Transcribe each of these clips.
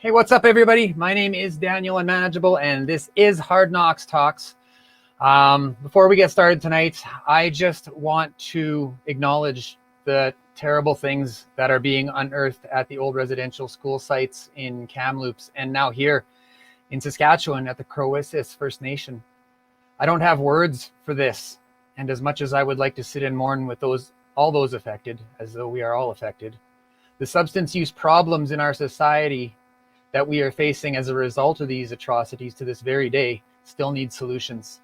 Hey, what's up, everybody? My name is Daniel Unmanageable, and this is Hard Knox Talks. Before we get started tonight, I just want to acknowledge the terrible things that are being unearthed at the old residential school sites in Kamloops and now here in Saskatchewan at the Crowissis First Nation. I don't have words for this, and as much as I would like to sit and mourn with all those affected, as though we are all affected, the substance use problems in our society that we are facing as a result of these atrocities to this very day still need solutions.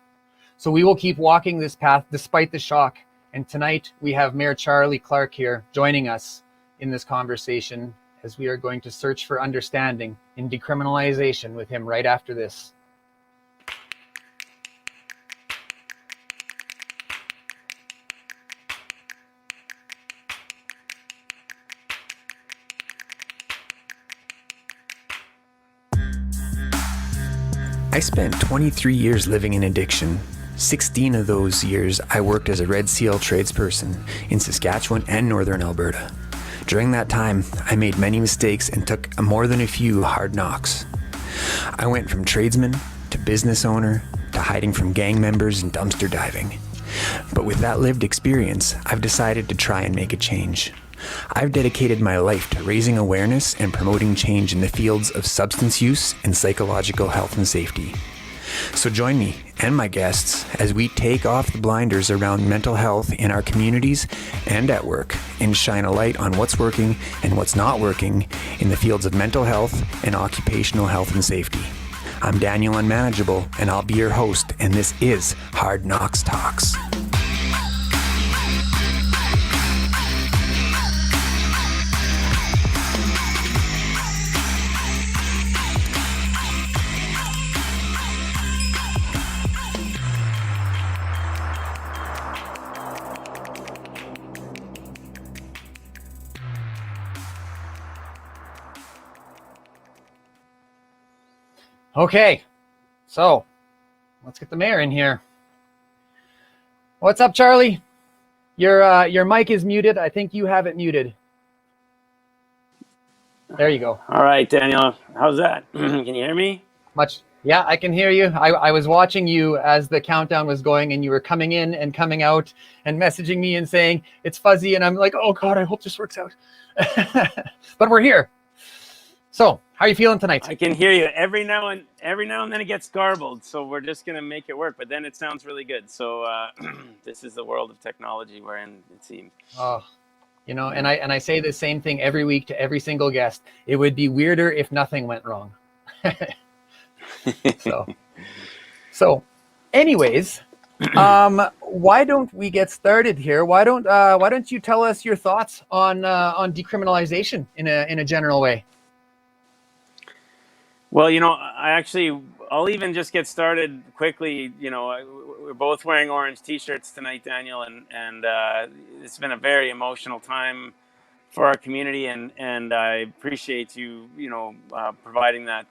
So we will keep walking this path despite the shock. And tonight we have Mayor Charlie Clark here joining us in this conversation as we are going to search for understanding in decriminalization with him right after this. I spent 23 years living in addiction. 16 of those years I worked as a Red Seal tradesperson in Saskatchewan and Northern Alberta. During that time, I made many mistakes and took more than a few hard knocks. I went from tradesman to business owner to hiding from gang members and dumpster diving. But with that lived experience, I've decided to try and make a change. I've dedicated my life to raising awareness and promoting change in the fields of substance use and psychological health and safety. So join me and my guests as we take off the blinders around mental health in our communities and at work and shine a light on what's working and what's not working in the fields of mental health and occupational health and safety. I'm Daniel Unmanageable, and I'll be your host, and this is Hard Knox Talks. Okay, so let's get the mayor in here. What's up, Charlie? Your mic is muted. I think you have it muted. There you go. All right, Daniel. How's that? Can you hear me? Yeah, I can hear you. I was watching you as the countdown was going, and you were coming in and coming out and messaging me and saying it's fuzzy, and I'm like, oh God, I hope this works out. But we're here. So, how are you feeling tonight? I can hear you every now and then. It gets garbled, so we're just gonna make it work. But then it sounds really good. So this is the world of technology we're in, it seems. Oh, and I say the same thing every week to every single guest. It would be weirder if nothing went wrong. So, anyways, why don't we get started here? Why don't you tell us your thoughts on decriminalization in a general way? Well, I'll even just get started quickly. We're both wearing orange T-shirts tonight, Daniel, and it's been a very emotional time for our community, and I appreciate you, providing that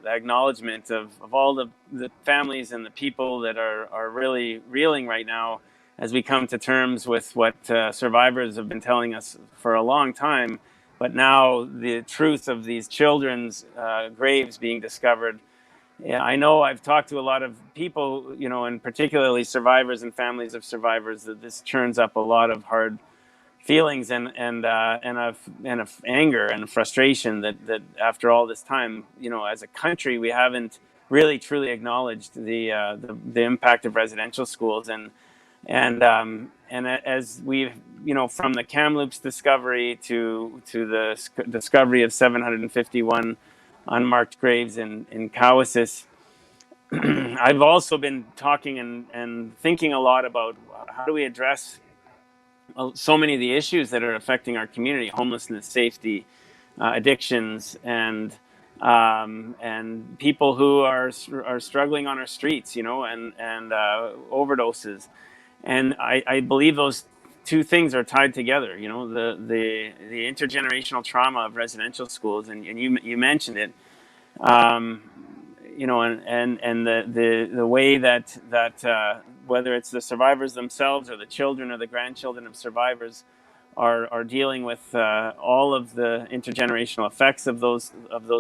acknowledgement of all the families and the people that are really reeling right now as we come to terms with what survivors have been telling us for a long time. But now the truth of these children's graves being discovered. Yeah, I know I've talked to a lot of people, and particularly survivors and families of survivors, that this churns up a lot of hard feelings and of anger and frustration that after all this time, as a country, we haven't really truly acknowledged the impact of residential schools and as we've, from the Kamloops discovery to the discovery of 751 unmarked graves in Crowissis, I've also been talking and thinking a lot about how do we address so many of the issues that are affecting our community: homelessness, safety, addictions, and people who are struggling on our streets, and overdoses. And I believe those two things are tied together. The intergenerational trauma of residential schools, and you mentioned it. And the way that whether it's the survivors themselves or the children or the grandchildren of survivors are dealing with all of the intergenerational effects of those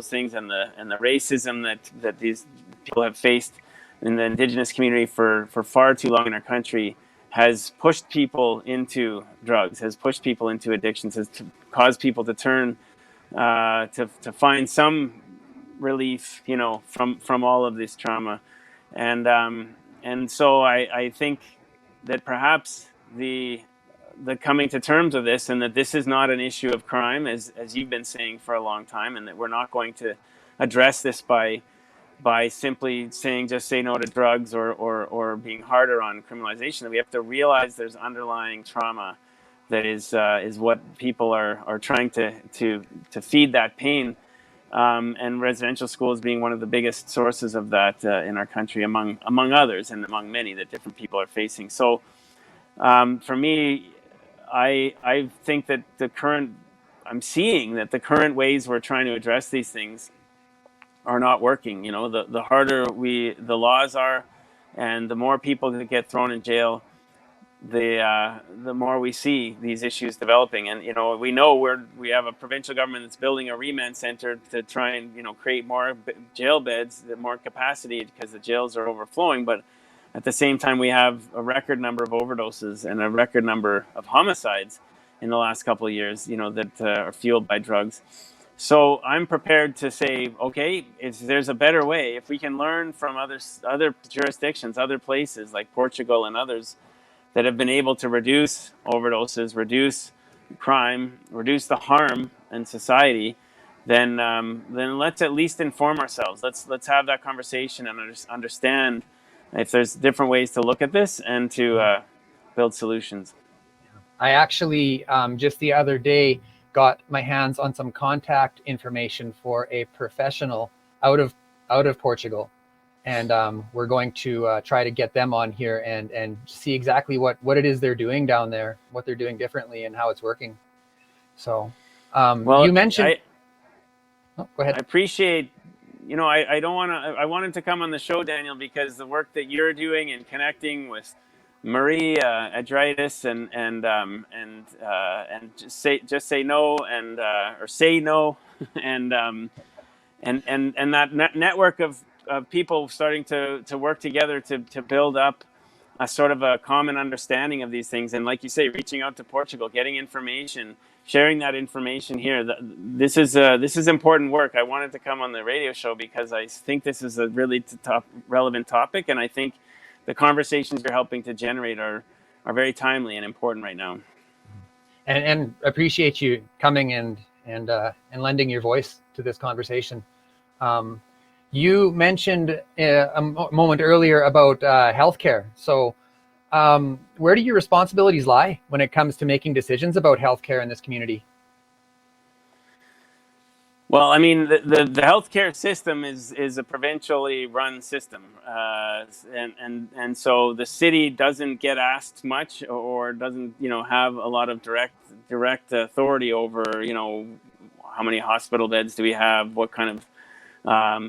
things, and the racism that these people have faced in the Indigenous community for far too long in our country, has pushed people into drugs, has pushed people into addictions, has caused people to turn to find some relief, from all of this trauma, and so I think that perhaps the coming to terms of this, and that this is not an issue of crime, as you've been saying for a long time, and that we're not going to address this by simply saying just say no to drugs, or being harder on criminalization. That we have to realize there's underlying trauma that is what people are trying to feed that pain, and residential schools being one of the biggest sources of that in our country, among others, and among many that different people are facing. So for me, I think that I'm seeing that the current ways we're trying to address these things are not working. The harder the laws are, and the more people that get thrown in jail, the more we see these issues developing. And we have a provincial government that's building a remand center to try and create more jail beds, more capacity, because the jails are overflowing. But at the same time, we have a record number of overdoses and a record number of homicides in the last couple of years, that are fueled by drugs. So I'm prepared to say, okay, if there's a better way, if we can learn from other jurisdictions, other places like Portugal and others that have been able to reduce overdoses, reduce crime, reduce the harm in society, then let's at least inform ourselves. Let's have that conversation and understand if there's different ways to look at this and to build solutions. I actually just the other day got my hands on some contact information for a professional out of Portugal, and we're going to try to get them on here and see exactly what it is they're doing down there, what they're doing differently, and how it's working. So well, you mentioned go ahead. I appreciate, I don't want to, I wanted to come on the show, Daniel, because the work that you're doing and connecting with Marie Adritis and just say no, and or say no, and that network of people starting to work together to build up a sort of a common understanding of these things. And like you say, reaching out to Portugal, getting information, sharing that information here. This is important work. I wanted to come on the radio show because I think this is a really relevant topic, and I think the conversations you're helping to generate are very timely and important right now. And appreciate you coming and lending your voice to this conversation. You mentioned a moment earlier about healthcare. So where do your responsibilities lie when it comes to making decisions about healthcare in this community? Well, I mean, the healthcare system is a provincially run system, and so the city doesn't get asked much, or doesn't have a lot of direct authority over how many hospital beds do we have, what kind of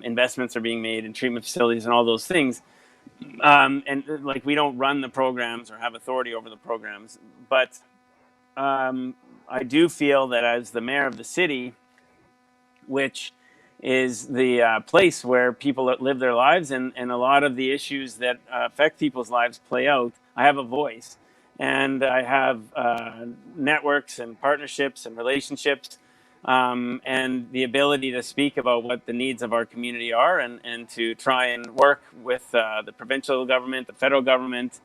investments are being made in treatment facilities, and all those things. And like, we don't run the programs or have authority over the programs, but I do feel that as the mayor of the city, which is the place where people live their lives, and a lot of the issues that affect people's lives play out, I have a voice, and I have networks and partnerships and relationships, and the ability to speak about what the needs of our community are, and to try and work with the provincial government, the federal government,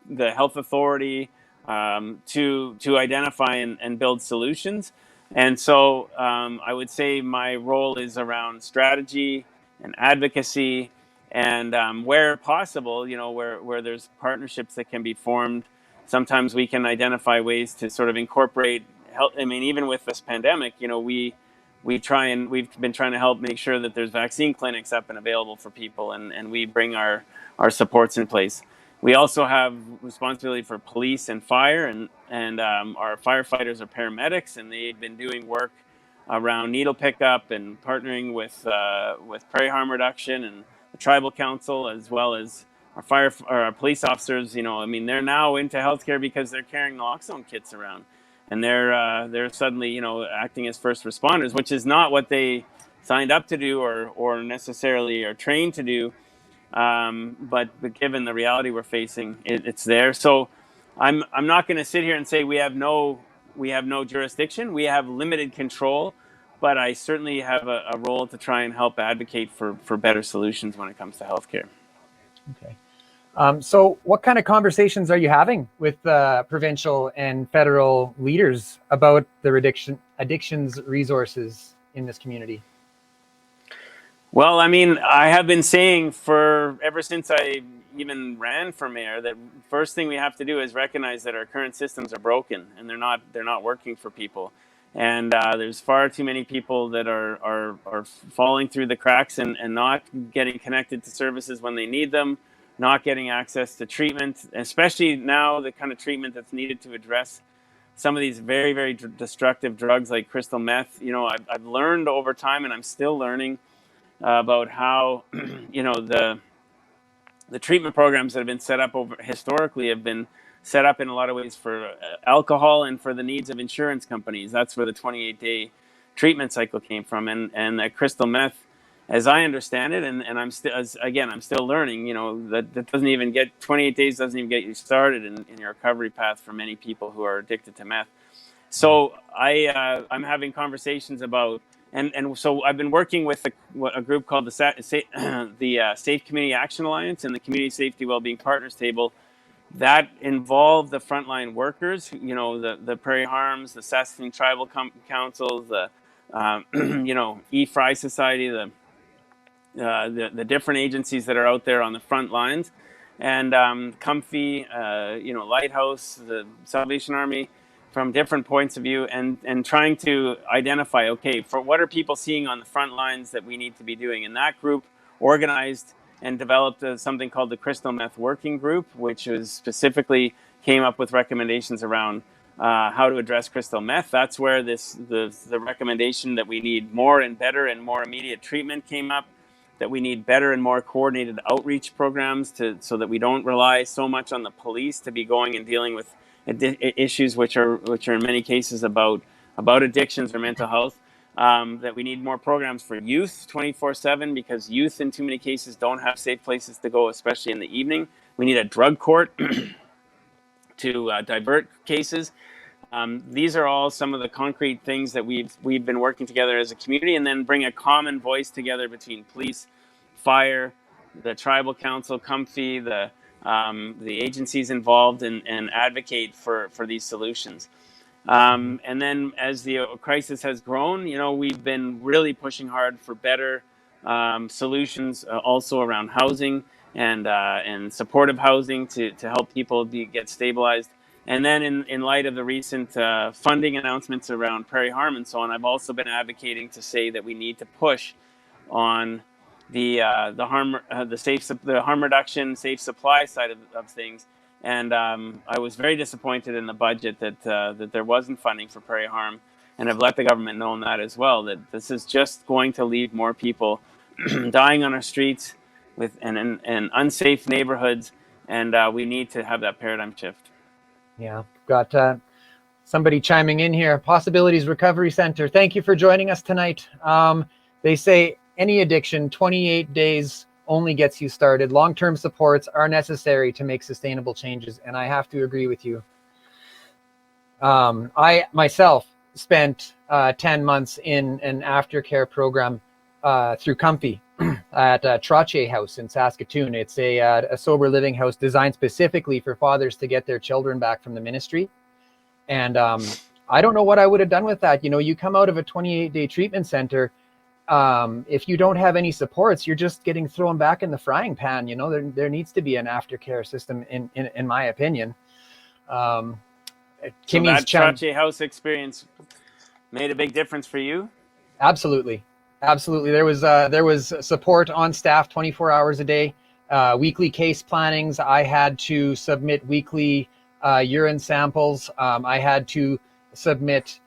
the health authority, to identify and build solutions. And so I would say my role is around strategy and advocacy, and where possible, where there's partnerships that can be formed. Sometimes we can identify ways to sort of incorporate health. I mean, even with this pandemic, we've been trying to help make sure that there's vaccine clinics up and available for people, and we bring our supports in place. We also have responsibility for police and fire, and our firefighters are paramedics, and they've been doing work around needle pickup and partnering with prairie harm reduction and the tribal council, as well as our police officers. They're now into healthcare because they're carrying naloxone kits around, and they're suddenly, acting as first responders, which is not what they signed up to do or necessarily are trained to do. But given the reality we're facing, it's there. So I'm not going to sit here and say we have no jurisdiction. We have limited control, but I certainly have a role to try and help advocate for better solutions when it comes to healthcare. Okay. So what kind of conversations are you having with provincial and federal leaders about the addictions resources in this community? Well, I mean, I have been saying ever since I even ran for mayor that first thing we have to do is recognize that our current systems are broken and they're not working for people. And there's far too many people that are falling through the cracks and not getting connected to services when they need them, not getting access to treatment, especially now the kind of treatment that's needed to address some of these very, very destructive drugs like crystal meth. I've learned over time, and I'm still learning about how the treatment programs that have been set up historically have been set up in a lot of ways for alcohol and for the needs of insurance companies. That's where the 28-day treatment cycle came from, and that crystal meth, as I understand it, and I'm still learning. That doesn't even get 28 days doesn't even get you started in your recovery path for many people who are addicted to meth. So I'm having conversations about. And so I've been working with a group called the Safe Community Action Alliance and the Community Safety Wellbeing Partners Table that involve the frontline workers, the Prairie Harms, the Saskatoon Tribal Councils, the E-Fry Society, the different agencies that are out there on the front lines, and Comfy, Lighthouse, the Salvation Army, from different points of view, and trying to identify, okay, for what are people seeing on the front lines that we need to be doing. And that group organized and developed something called the Crystal Meth Working Group, which was specifically came up with recommendations around how to address crystal meth. That's where the recommendation that we need more and better and more immediate treatment came up, that we need better and more coordinated outreach programs so that we don't rely so much on the police to be going and dealing with issues which are in many cases about addictions or mental health. That we need more programs for youth 24/7, because youth in too many cases don't have safe places to go, especially in the evening. We need a drug court to divert cases. These are all some of the concrete things that we've been working together as a community, and then bring a common voice together between police, fire, the tribal council, Comfy, the agencies involved, and advocate for these solutions. And then as the crisis has grown, we've been really pushing hard for better solutions, also around housing and supportive housing to help people get stabilized. And then in light of the recent funding announcements around Prairie Harm and so on, I've also been advocating to say that we need to push on the harm reduction, safe supply side of things. And I was very disappointed in the budget that there wasn't funding for Prairie Harm, and I've let the government know that as well, that this is just going to leave more people dying on our streets in unsafe neighborhoods, and we need to have that paradigm shift. Yeah, got somebody chiming in here. Possibilities Recovery Center, thank you for joining us tonight. They say any addiction, 28 days only gets you started. Long-term supports are necessary to make sustainable changes, and I have to agree with you. I myself spent 10 months in an aftercare program through Comfy at Troche House in Saskatoon. It's a sober living house designed specifically for fathers to get their children back from the ministry. And I don't know what I would have done with that. You come out of a 28-day treatment center. If you don't have any supports, you're just getting thrown back in the frying pan. There needs to be an aftercare system, in my opinion. So that Troche House experience made a big difference for you? Absolutely. There was support on staff 24 hours a day, weekly case plannings. I had to submit weekly urine samples. I had to submit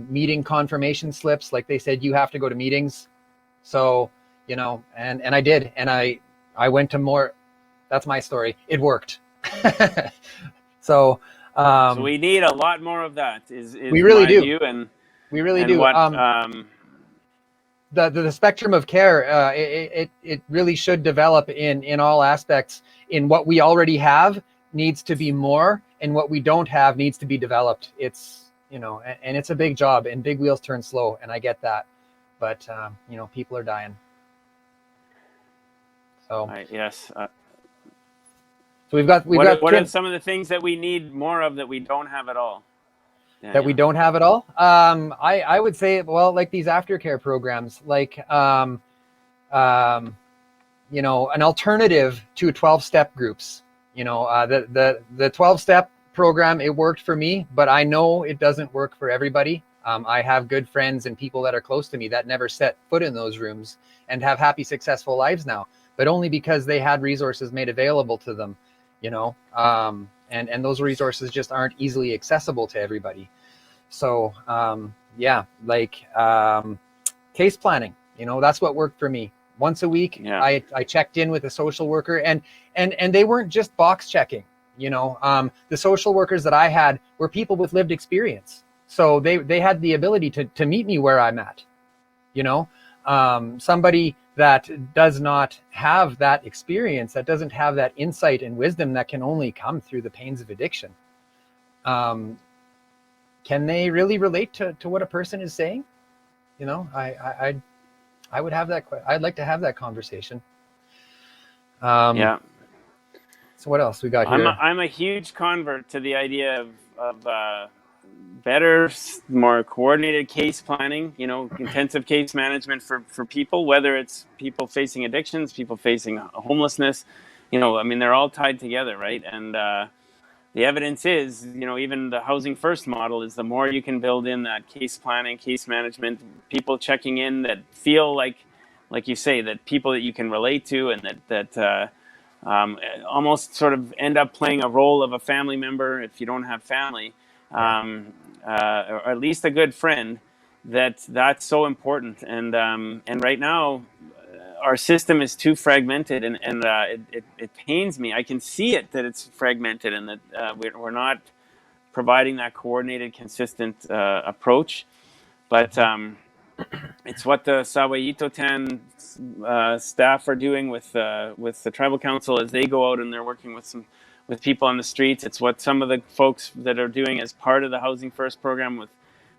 meeting confirmation slips. Like they said, you have to go to meetings. So, and I did. And I went to more. That's my story. It worked. So So we need a lot more of that. Is we really my do. view, and We really and do. what The spectrum of care, it really should develop in all aspects. In what we already have needs to be more, and what we don't have needs to be developed. It's, and it's a big job, and big wheels turn slow, and I get that, but people are dying. So yes. So we've got what are some of the things that we need more of that we don't have at all? That we don't have at all? I would say, well, like these aftercare programs, like an alternative to 12-step groups. The 12-step program, it worked for me, but I know it doesn't work for everybody. I have good friends and people that are close to me that never set foot in those rooms and have happy, successful lives now, but only because they had resources made available to them, and those resources just aren't easily accessible to everybody. So case planning, that's what worked for me. Once a week, I checked in with a social worker, and they weren't just box checking. The social workers that I had were people with lived experience, so they had the ability to meet me where I'm at. Somebody that does not have that experience, that doesn't have that insight and wisdom that can only come through the pains of addiction, can they really relate to what a person is saying? I would have that. I'd like to have that conversation. So what else we got here? I'm a huge convert to the idea of better, more coordinated case planning. Intensive case management for people, whether it's people facing addictions, people facing homelessness. They're all tied together, right? And the evidence is, even the housing first model is the more you can build in that case planning, case management, people checking in that feel like you say, that people that you can relate to, and that almost sort of end up playing a role of a family member if you don't have family, or at least a good friend. That's so important. And right now, our system is too fragmented, and it pains me. I can see it, that it's fragmented, and that we're not providing that coordinated, consistent approach. But it's what the Sawa-Itotan staff are doing with the tribal council as they go out and they're working with people on the streets. It's what some of the folks that are doing as part of the Housing First program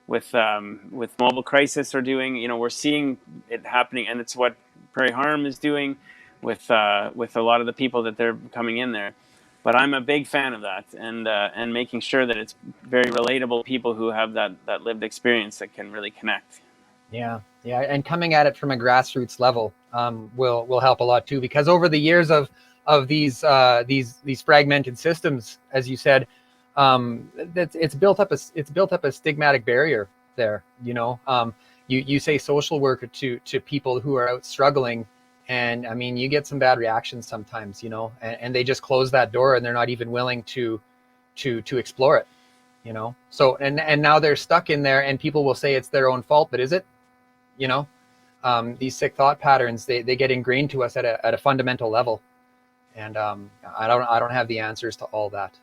with Mobile Crisis are doing. We're seeing it happening, and it's what Prairie Harm is doing with a lot of the people that they're coming in there. But I'm a big fan of that, and making sure that it's very relatable people who have that lived experience that can really connect. Yeah, and coming at it from a grassroots level will help a lot too, because over the years of these fragmented systems, as you said, it's built up a stigmatic barrier there. You say social worker to people who are out struggling, and you get some bad reactions sometimes, and they just close that door, and they're not even willing to explore it, so and now they're stuck in there, and people will say it's their own fault, but is it? These sick thought patterns, they get ingrained to us at a fundamental level, and I don't have the answers to all that.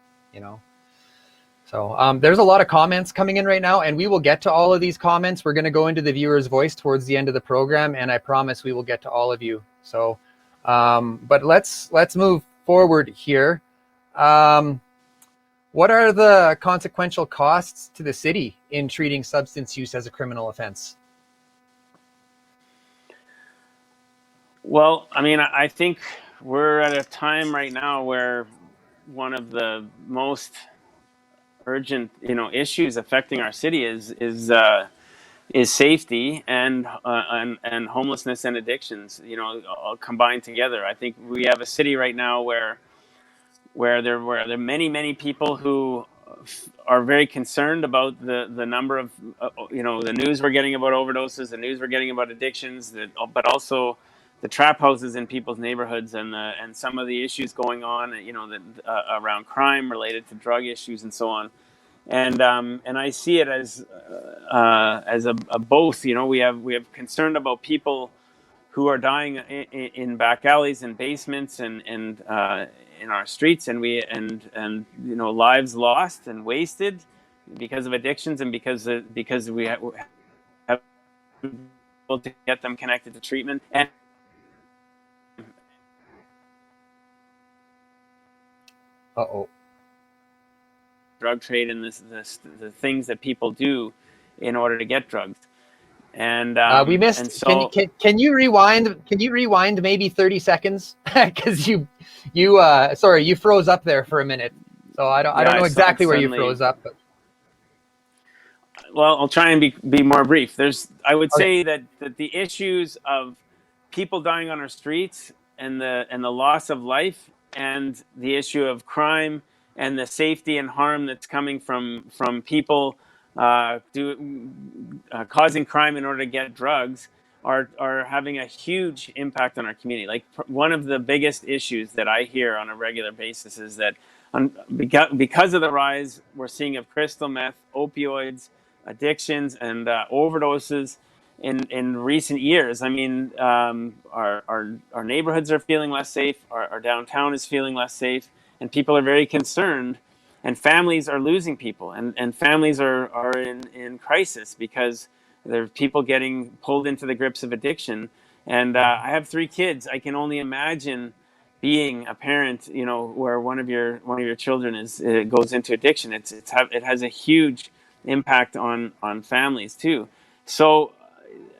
So there's a lot of comments coming in right now, and we will get to all of these comments. We're going to go into the viewer's voice towards the end of the program, and I promise we will get to all of you. So, but let's move forward here. What are the consequential costs to the city in treating substance use as a criminal offense? Well, I think we're at a time right now where one of the most urgent, issues affecting our city is safety and homelessness and addictions, all combined together. I think we have a city right now where there are many people who are very concerned about the number of the news we're getting about overdoses, the news we're getting about addictions, but also the trap houses in people's neighborhoods, and some of the issues going on, around crime related to drug issues and so on. And I see it as a both. We have concern about people who are dying in back alleys and basements and in our streets, and lives lost and wasted because of addictions, and because we have to get them connected to treatment. And drug trade and the things that people do in order to get drugs. And we missed. And so, can you rewind? Can you rewind maybe 30 seconds? Because you froze up there for a minute. So I don't know exactly where you froze up. But... Well, I'll try and be more brief. I would say that the issues of people dying on our streets and the loss of life, and the issue of crime and the safety and harm that's coming from people causing crime in order to get drugs are having a huge impact on our community. Like, one of the biggest issues that I hear on a regular basis is that because of the rise we're seeing of crystal meth, opioids, addictions, and overdoses in recent years. I mean, our neighborhoods are feeling less safe. Our downtown is feeling less safe, and people are very concerned. And families are losing people, and families are in crisis because there are people getting pulled into the grips of addiction. And I have 3 kids. I can only imagine being a parent, where one of your children goes into addiction. It has a huge impact on families too. So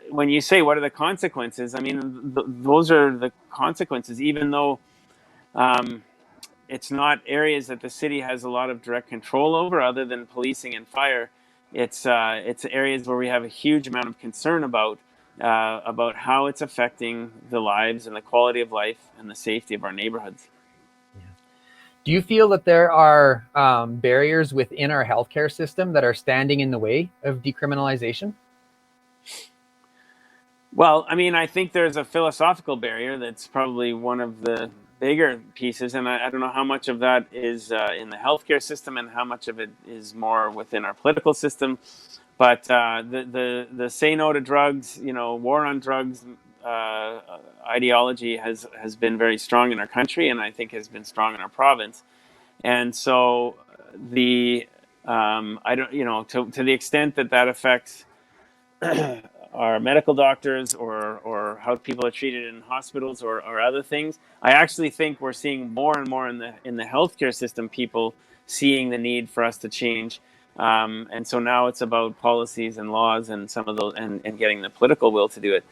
when you say what are the consequences, I mean, those are the consequences, even though it's not areas that the city has a lot of direct control over, other than policing and fire. It's areas where we have a huge amount of concern about how it's affecting the lives and the quality of life and the safety of our neighborhoods. Do you feel that there are barriers within our healthcare system that are standing in the way of decriminalization? Well, I mean, I think there's a philosophical barrier that's probably one of the bigger pieces, and I don't know how much of that is in the healthcare system and how much of it is more within our political system. But the say no to drugs, war on drugs ideology has been very strong in our country, and I think has been strong in our province. And so I don't, to the extent that affects our medical doctors or how people are treated in hospitals or other things, I actually think we're seeing more and more in the healthcare system, people seeing the need for us to change. And so now it's about policies and laws and some of those, and getting the political will to do it.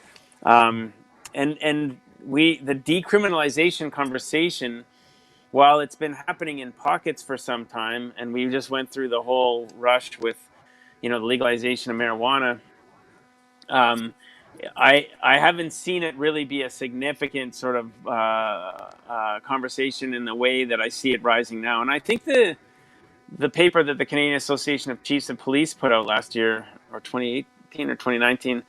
And the decriminalization conversation, while it's been happening in pockets for some time, and we just went through the whole rush with, the legalization of marijuana, I haven't seen it really be a significant sort of conversation in the way that I see it rising now. And I think the paper that the Canadian Association of Chiefs of Police put out last year, or 2018 or 2019,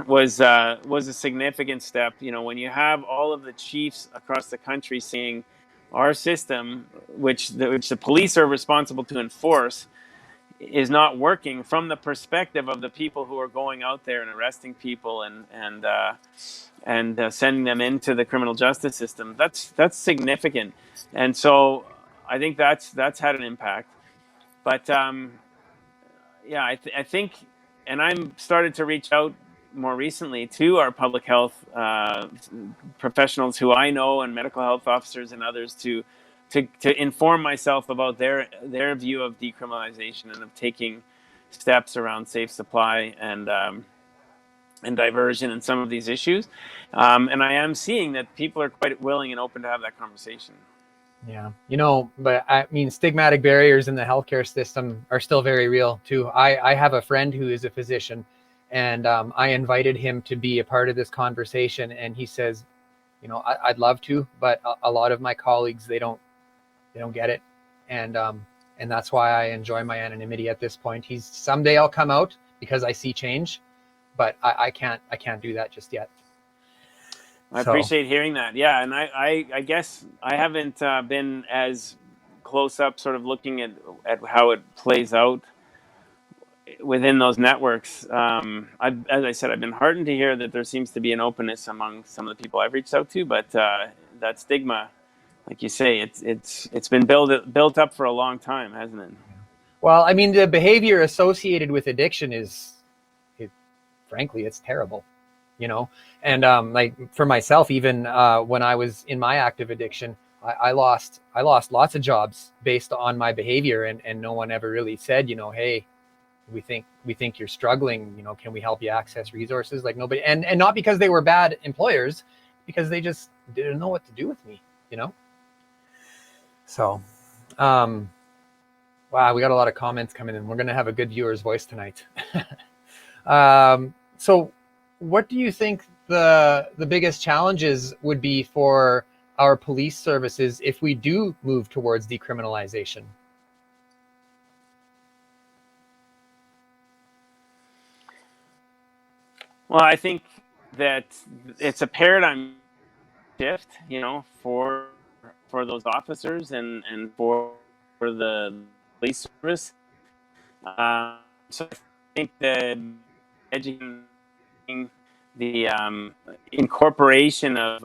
was a significant step. When you have all of the chiefs across the country seeing our system, which the police are responsible to enforce, is not working from the perspective of the people who are going out there and arresting people and sending them into the criminal justice system, that's significant. And so I think that's had an impact. But I think, and I'm started to reach out more recently to our public health professionals who I know, and medical health officers and others, to inform myself about their view of decriminalization and of taking steps around safe supply and diversion and some of these issues. And I am seeing that people are quite willing and open to have that conversation. Yeah, but I mean, stigmatic barriers in the healthcare system are still very real too. I have a friend who is a physician, and I invited him to be a part of this conversation, and he says, I'd love to, but a lot of my colleagues, they don't get it, and that's why I enjoy my anonymity at this point. Someday I'll come out because I see change, but I can't do that just yet. I appreciate hearing that. Yeah, and I guess I haven't been as close up, sort of looking at how it plays out within those networks. As I said, I've been heartened to hear that there seems to be an openness among some of the people I've reached out to, but that stigma like you say, it's been built up for a long time, hasn't it? Well, I mean, the behavior associated with addiction frankly, it's terrible, you know. And like for myself, even when I was in my active addiction, I lost lots of jobs based on my behavior, and no one ever really said, you know, hey, we think you're struggling, you know, can we help you access resources? Like nobody, and not because they were bad employers, because they just didn't know what to do with me, you know. So wow, we got a lot of comments coming in. We're going to have a good viewer's voice tonight. So what do you think the biggest challenges would be for our police services if we do move towards decriminalization? Well, I think that it's a paradigm shift, you know, for those officers and for the police service. So I think that educating, the incorporation of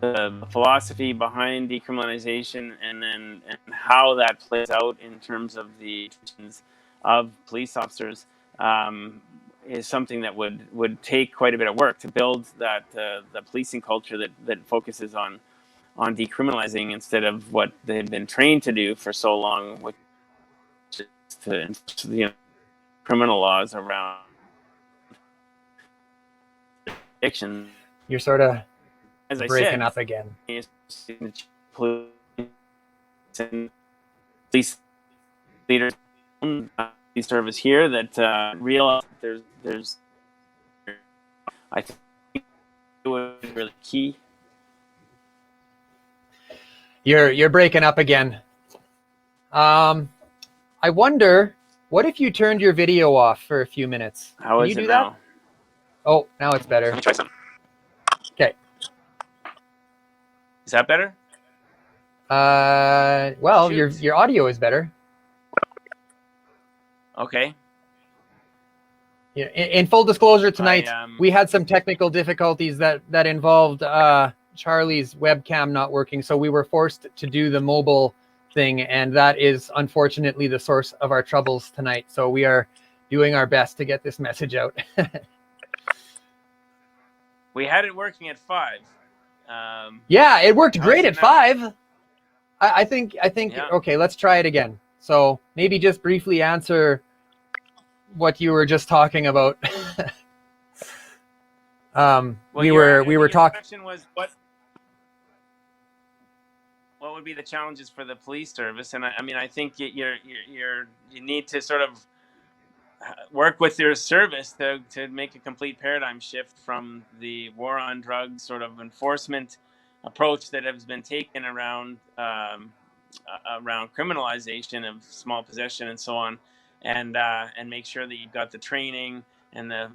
the philosophy behind decriminalization, and how that plays out in terms of the intentions of police officers, is something that would take quite a bit of work to build that the policing culture that focuses on decriminalizing instead of what they've been trained to do for so long, which is to enforce, you know, criminal laws around addiction. You're sort of As I breaking said, up again. Police and police leaders, police service here, that realize there's I think it was really key. You're breaking up again. I wonder, what if you turned your video off for a few minutes? How Can is you do it now? that? Oh, now it's better. Let me try something. Okay. Is that better? Well, Shoot. your audio is better. Okay. Yeah. In full disclosure, tonight we had some technical difficulties that involved Charlie's webcam not working, so we were forced to do the mobile thing, and that is unfortunately the source of our troubles tonight. So we are doing our best to get this message out. We had it working at 5. Yeah, it worked great at now? 5. I think. Yeah. Okay, let's try it again. So maybe just briefly answer what you were just talking about. Well, we were talking. Question was what would be the challenges for the police service? And I mean, I think you need to sort of work with your service to make a complete paradigm shift from the war on drugs sort of enforcement approach that has been taken around criminalization of small possession and so on, and make sure that you've got the training and the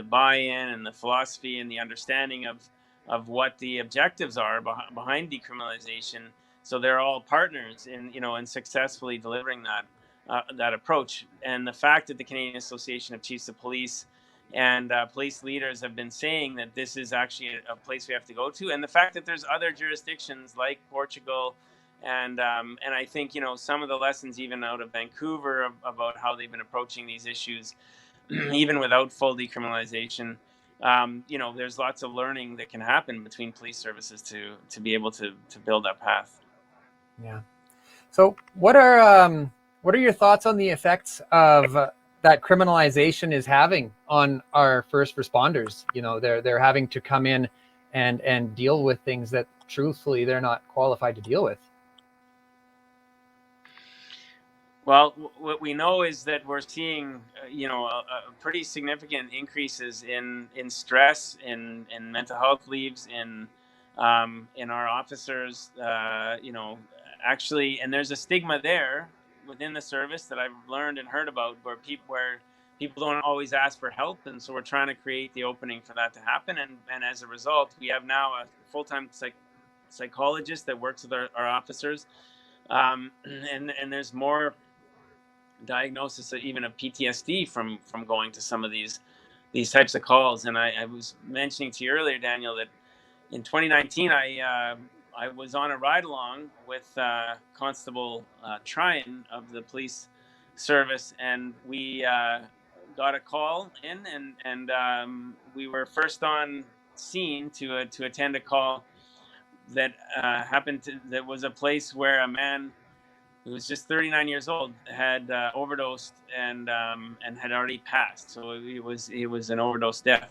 buy-in and the philosophy and the understanding of what the objectives are behind decriminalization, so they're all partners in successfully delivering that approach. And the fact that the Canadian Association of Chiefs of Police and police leaders have been saying that this is actually a place we have to go to, and the fact that there's other jurisdictions like Portugal, and I think some of the lessons even out of Vancouver about how they've been approaching these issues, even without full decriminalization. There's lots of learning that can happen between police services to be able to build that path. Yeah. So what are your thoughts on the effects of that criminalization is having on our first responders? They're having to come in and deal with things that truthfully they're not qualified to deal with. Well, what we know is that we're seeing, pretty significant increases in stress, in mental health leaves, in our officers, actually, and there's a stigma there within the service that I've learned and heard about, where people don't always ask for help, and so we're trying to create the opening for that to happen, and as a result, we have now a full-time psychologist that works with our officers, and there's more diagnosis even of PTSD from going to some of these types of calls. And I was mentioning to you earlier, Daniel, that in 2019 I I was on a ride along with Constable Tryon of the police service, and we got a call in, and we were first on scene to attend a call that that was a place where a man who was just 39 years old had overdosed and had already passed. So it was an overdose death,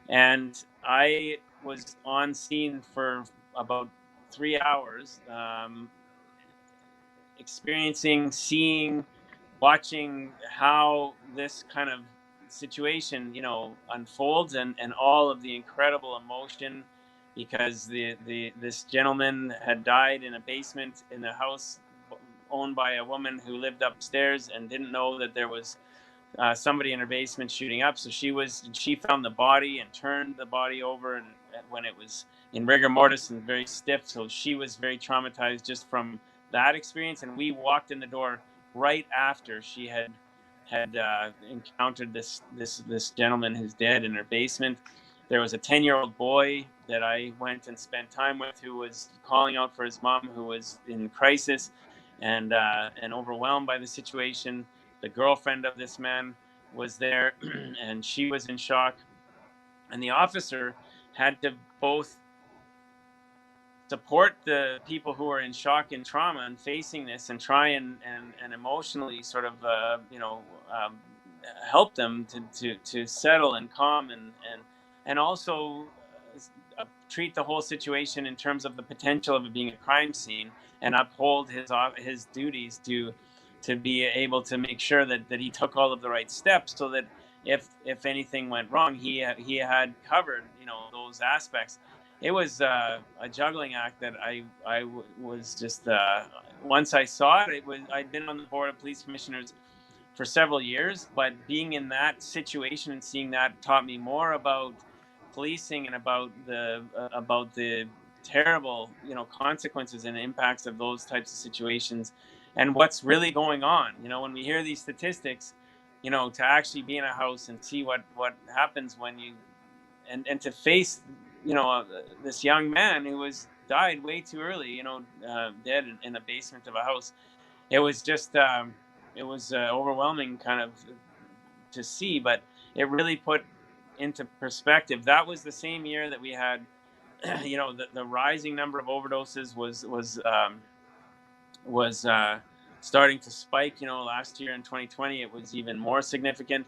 and I was on scene for about 3 hours, experiencing, seeing, watching how this kind of situation, unfolds, and all of the incredible emotion, because this gentleman had died in a basement in a house owned by a woman who lived upstairs and didn't know that there was somebody in her basement shooting up. So she found the body and turned the body over, and when it was in rigor mortis and very stiff. So she was very traumatized just from that experience. And we walked in the door right after she had encountered this gentleman who's dead in her basement. There was a 10-year-old boy that I went and spent time with, who was calling out for his mom, who was in crisis and overwhelmed by the situation. The girlfriend of this man was there, and she was in shock. And the officer had to both support the people who are in shock and trauma and facing this, and try and emotionally sort of help them to settle and calm, and also treat the whole situation in terms of the potential of it being a crime scene, and uphold his duties to be able to make sure that he took all of the right steps, so that if anything went wrong, he had covered those aspects. It was a juggling act that I was just once I saw it. I'd been on the board of police commissioners for several years, but being in that situation and seeing that taught me more about policing and about the terrible consequences and impacts of those types of situations, and what's really going on. When we hear these statistics, to actually be in a house and see what happens when you and to face this young man who died way too early, dead in a basement of a house. It was just it was overwhelming kind of to see, but it really put into perspective. That was the same year that we had the rising number of overdoses was starting to spike. Last year in 2020 it was even more significant,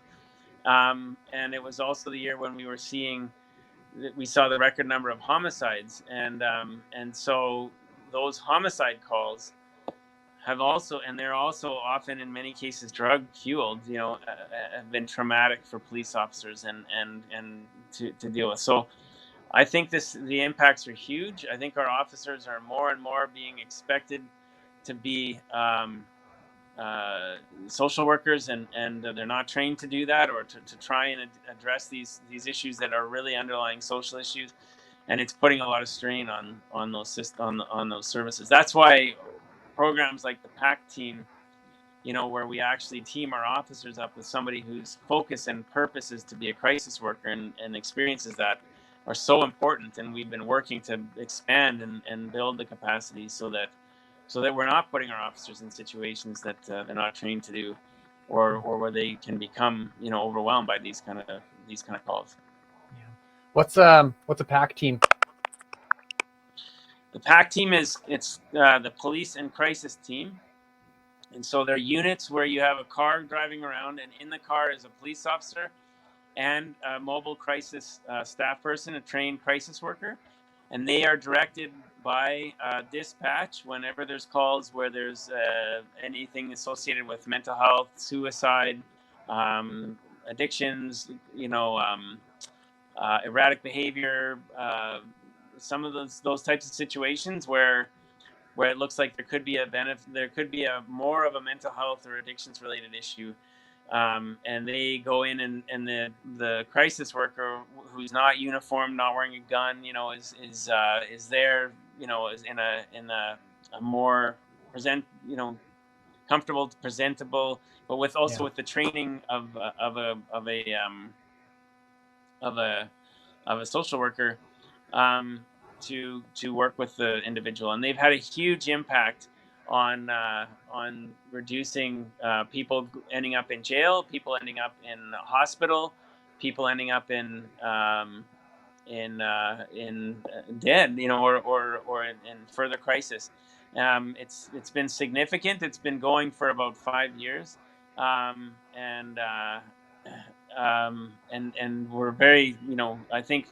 and it was also the year when we saw the record number of homicides, and so those homicide calls they're also often in many cases drug fueled, have been traumatic for police officers and to deal with. So I think the impacts are huge. I think our officers are more and more being expected to be social workers, and they're not trained to do that, or to try and address these issues that are really underlying social issues, and it's putting a lot of strain on those services. That's why programs like the PAC team, where we actually team our officers up with somebody whose focus and purpose is to be a crisis worker and experiences that, are so important. And we've been working to expand and build the capacity so that we're not putting our officers in situations that they're not trained to do, or where they can become overwhelmed by these kind of calls. Yeah. What's a PAC team? The PAC team it's the police and crisis team. And so they're units where you have a car driving around, and in the car is a police officer and a mobile crisis staff person, a trained crisis worker. And they are directed by dispatch whenever there's calls where there's anything associated with mental health, suicide, addictions, erratic behavior, some of those types of situations where it looks like there could be a more of a mental health or addictions related issue, and they go in, and the crisis worker, who's not uniformed, not wearing a gun, is there, is in a more comfortable, presentable, but with also with the training of a social worker. to work with the individual, and they've had a huge impact on reducing people ending up in jail, people ending up in hospital, people ending up in dead, or in further crisis. It's been significant. It's been going for about 5 years, and we're very, I think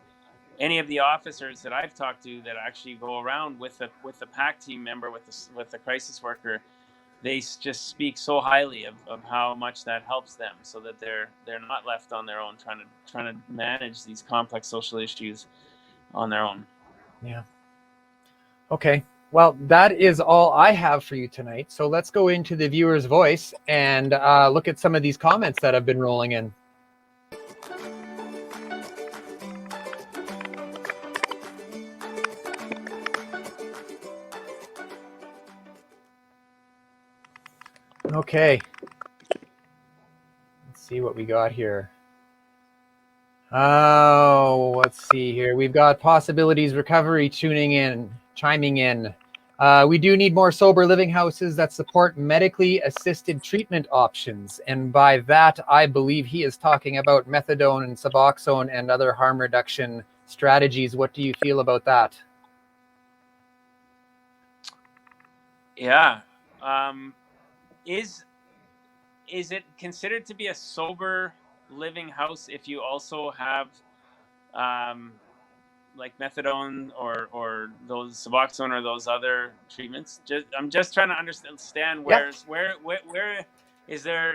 any of the officers that I've talked to that actually go around with the PAC team member, with the crisis worker, they just speak so highly of how much that helps them, so that they're not left on their own trying to manage these complex social issues on their own. Yeah. Okay. Well, that is all I have for you tonight. So let's go into the viewer's voice and look at some of these comments that have been rolling in. Okay. Let's see what we got here. Oh, let's see here. We've got Possibilities Recovery chiming in. We do need more sober living houses that support medically assisted treatment options. And by that, I believe he is talking about methadone and Suboxone and other harm reduction strategies. What do you feel about that? Yeah. Is it considered to be a sober living house if you also have like methadone or those Suboxone or those other treatments? I'm just trying to understand where is there,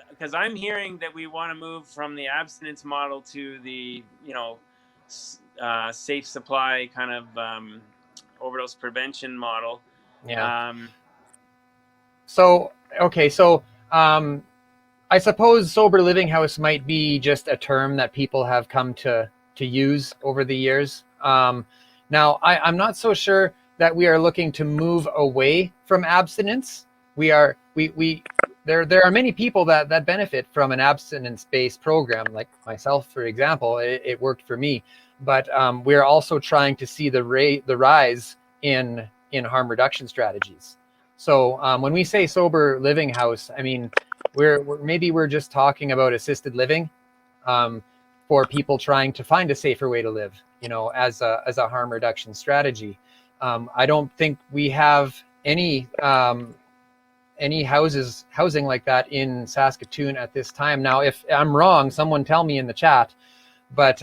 because I'm hearing that we want to move from the abstinence model to the safe supply kind of overdose prevention model. Yeah. So I suppose sober living house might be just a term that people have come to use over the years. Now, I'm not so sure that we are looking to move away from abstinence. There are many people that benefit from an abstinence-based program, like myself, for example. It worked for me, but we're also trying to see the rise in harm reduction strategies. So when we say sober living house, I mean, we're just talking about assisted living for people trying to find a safer way to live, as a harm reduction strategy. I don't think we have any housing like that in Saskatoon at this time. Now, if I'm wrong, someone tell me in the chat. But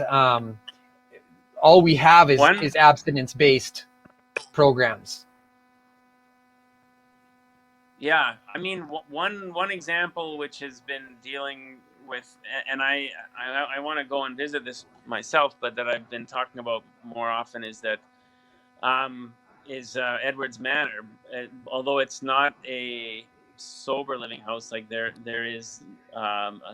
all we have is abstinence-based programs. Yeah, I mean, one example which has been dealing with, and I want to go and visit this myself, but that I've been talking about more often, is that Edwards Manor. Although it's not a sober living house, like there is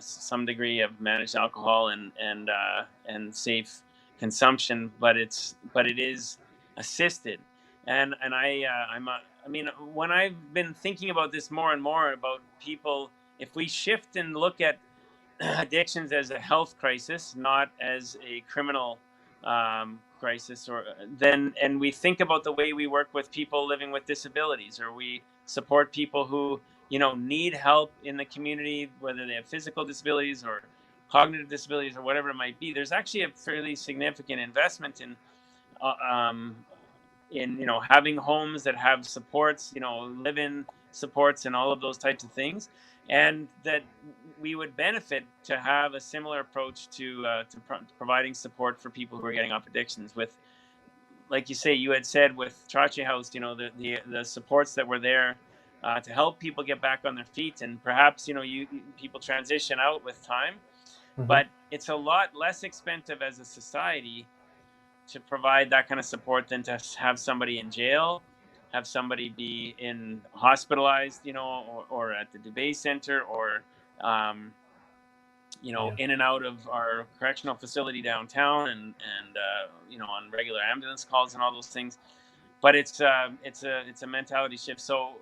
some degree of managed alcohol and safe consumption, but it is assisted, and I mean, when I've been thinking about this more and more about people, if we shift and look at addictions as a health crisis, not as a criminal crisis, and we think about the way we work with people living with disabilities, or we support people who need help in the community, whether they have physical disabilities or cognitive disabilities or whatever it might be. There's actually a fairly significant investment in having homes that have supports, live-in supports and all of those types of things, and that we would benefit to have a similar approach to providing support for people who are getting off addictions. With, like you had said with Trache House, the supports that were there to help people get back on their feet, and perhaps people transition out with time, but it's a lot less expensive as a society to provide that kind of support than to have somebody in jail, have somebody be hospitalized, or at the Dubé Center, or in and out of our correctional facility downtown, and on regular ambulance calls and all those things. But it's a mentality shift. So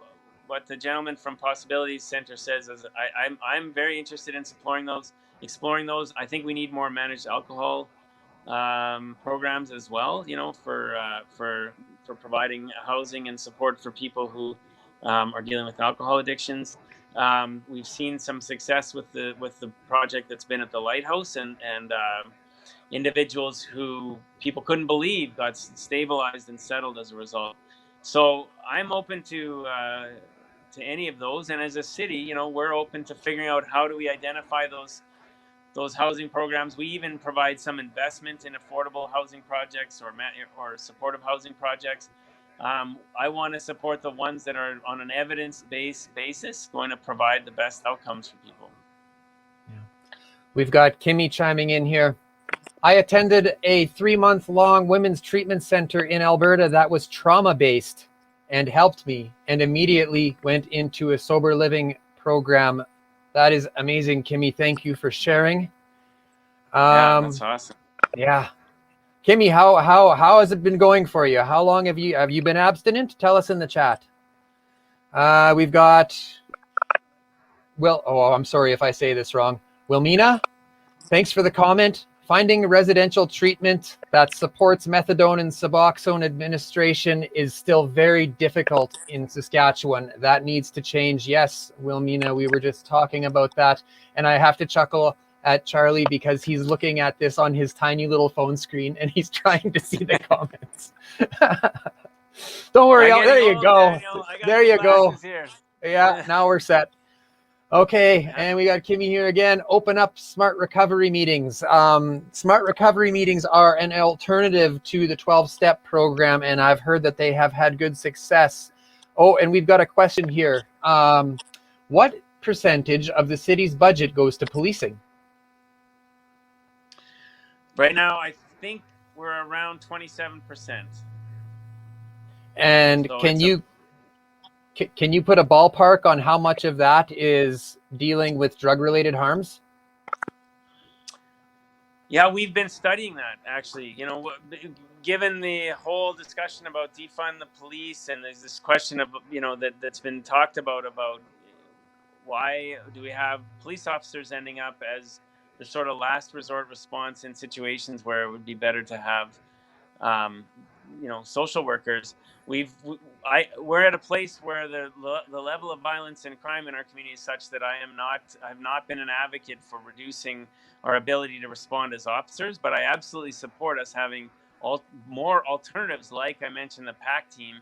what the gentleman from Possibilities Center says is, I'm very interested in exploring those. I think we need more managed alcohol programs as well, for providing housing and support for people who are dealing with alcohol addictions. We've seen some success with the project that's been at the Lighthouse, and individuals who people couldn't believe got stabilized and settled as a result. So I'm open to any of those, and as a city, we're open to figuring out how do we identify those housing programs. We even provide some investment in affordable housing projects or supportive housing projects. I want to support the ones that are on an evidence-based basis, going to provide the best outcomes for people. Yeah. We've got Kimmy chiming in here. I attended a 3-month-long women's treatment center in Alberta that was trauma-based and helped me, and immediately went into a sober living program. That is amazing, Kimmy. Thank you for sharing. Yeah, that's awesome. Yeah. Kimmy, how has it been going for you? How long have you been abstinent? Tell us in the chat. We've got I'm sorry if I say this wrong. Wilmina, thanks for the comment. Finding residential treatment that supports methadone and Suboxone administration is still very difficult in Saskatchewan. That needs to change. Yes, Wilmina, we were just talking about that. And I have to chuckle at Charlie because he's looking at this on his tiny little phone screen and he's trying to see the comments. Don't worry. There you go. There you go. Yeah, now we're set. Okay, and we got Kimmy here again. Open up smart recovery meetings. Smart recovery meetings are an alternative to the 12-step program, and I've heard that they have had good success. Oh, and we've got a question here. What percentage of the city's budget goes to policing? Right now, I think we're around 27%. And so can you put a ballpark on how much of that is dealing with drug-related harms? Yeah, we've been studying that, actually. Given the whole discussion about defund the police, and there's this question of, that's been talked about why do we have police officers ending up as the sort of last resort response in situations where it would be better to have, social workers. We're at a place where the level of violence and crime in our community is such that I've not been an advocate for reducing our ability to respond as officers, but I absolutely support us having more alternatives, like I mentioned, the PAC team,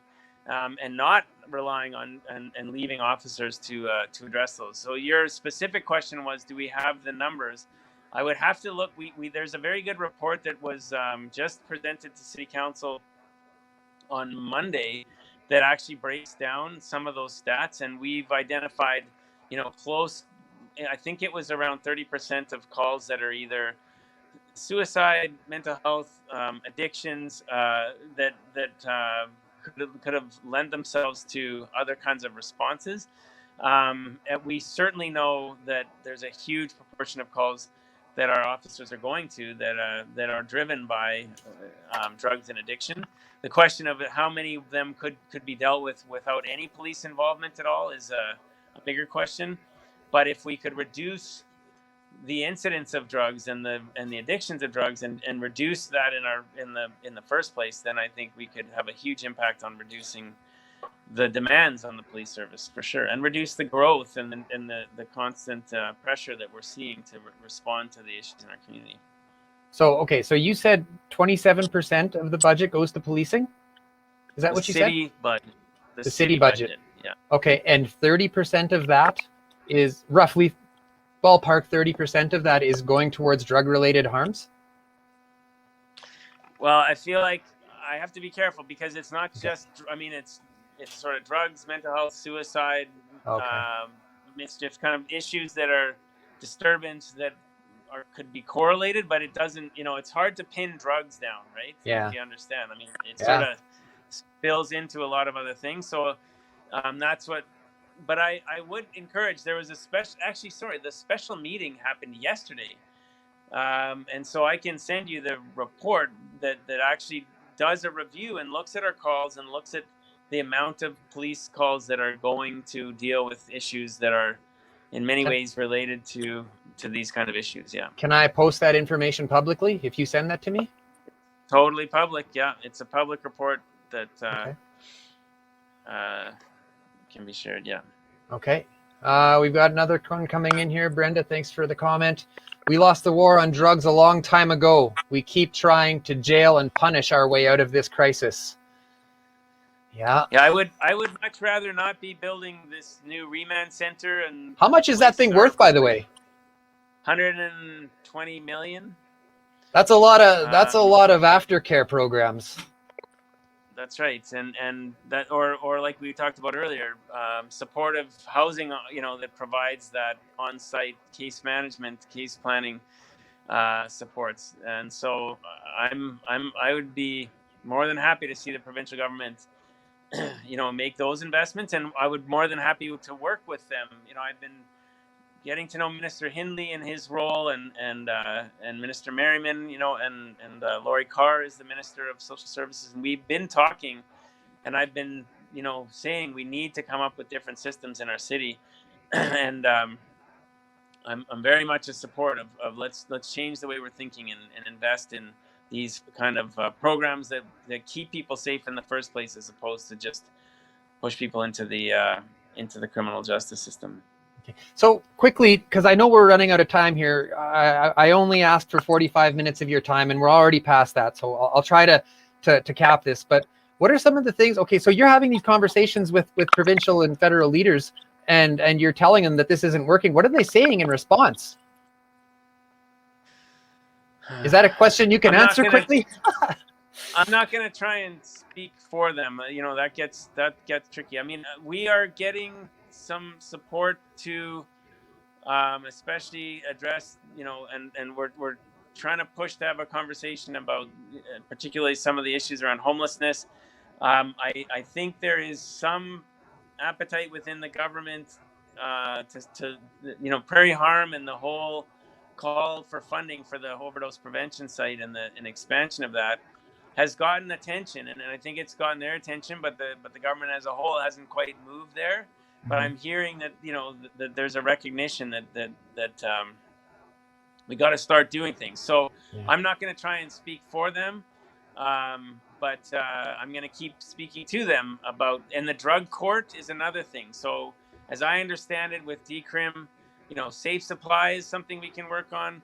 and not relying on and leaving officers to address those. So your specific question was, do we have the numbers? I would have to look. There's a very good report that was just presented to City Council on Monday that actually breaks down some of those stats, and we've identified, I think it was around 30% of calls that are either suicide, mental health, addictions that could have lent themselves to other kinds of responses. And we certainly know that there's a huge proportion of calls that our officers are going to that are driven by drugs and addiction. The question of how many of them could be dealt with without any police involvement at all is a bigger question. But if we could reduce the incidence of drugs and the addictions of drugs and reduce that in the first place, then I think we could have a huge impact on reducing the demands on the police service, for sure, and reduce the growth and the constant pressure that we're seeing to respond to the issues in our community. So you said 27% of the budget goes to policing? Is that what you said? The city budget. Yeah. Okay, and 30% of that is roughly ballpark 30% of that is going towards drug-related harms? Well, I feel like I have to be careful because it's not just, it's sort of drugs, mental health, suicide, mischief, kind of issues that are disturbance that could be correlated, but it doesn't, it's hard to pin drugs down, right? Yeah. If you understand. It sort of spills into a lot of other things. So that's what, but I would encourage, there was the special meeting happened yesterday. And so I can send you the report that actually does a review and looks at our calls and looks at the amount of police calls that are going to deal with issues that are in many ways related to these kind of issues. Yeah. Can I post that information publicly if you send that to me? Totally public. Yeah, it's a public report that Okay. can be shared. Yeah. Okay. We've got another one coming in here. Brenda, thanks for the comment. We lost the war on drugs a long time ago. We keep trying to jail and punish our way out of this crisis. Yeah. Yeah, I would much rather not be building this new remand center. And how much is that thing worth, by the way? 120 million. That's a lot of aftercare programs. That's right, and that or like we talked about earlier, supportive housing, that provides that on-site case management, case planning supports. And so I would be more than happy to see the provincial government make those investments, and I would more than happy to work with them. I've been getting to know Minister Hindley in his role, and Minister Merriman, and Laurie Carr is the Minister of Social Services, and we've been talking, and I've been saying we need to come up with different systems in our city, and I'm very much in support of let's change the way we're thinking and invest in these kind of programs that keep people safe in the first place, as opposed to just push people into the criminal justice system. Okay. So quickly, because I know we're running out of time here, I only asked for 45 minutes of your time, and we're already past that. So I'll try to cap this. But what are some of the things? Okay, so you're having these conversations with provincial and federal leaders, and you're telling them that this isn't working. What are they saying in response? Is that a question you can answer quickly? I'm not going to try and speak for them. That gets tricky. I mean, we are getting some support to especially address, and we're trying to push to have a conversation about particularly some of the issues around homelessness. I think there is some appetite within the government to Prairie Harm and the whole call for funding for the overdose prevention site and an expansion of that has gotten attention, and I think it's gotten their attention, but the government as a whole hasn't quite moved there. But I'm hearing that that there's a recognition that we got to start doing things. So I'm not going to try and speak for them, but I'm going to keep speaking to them about. And the drug court is another thing. So as I understand it, with decrim, safe supply is something we can work on.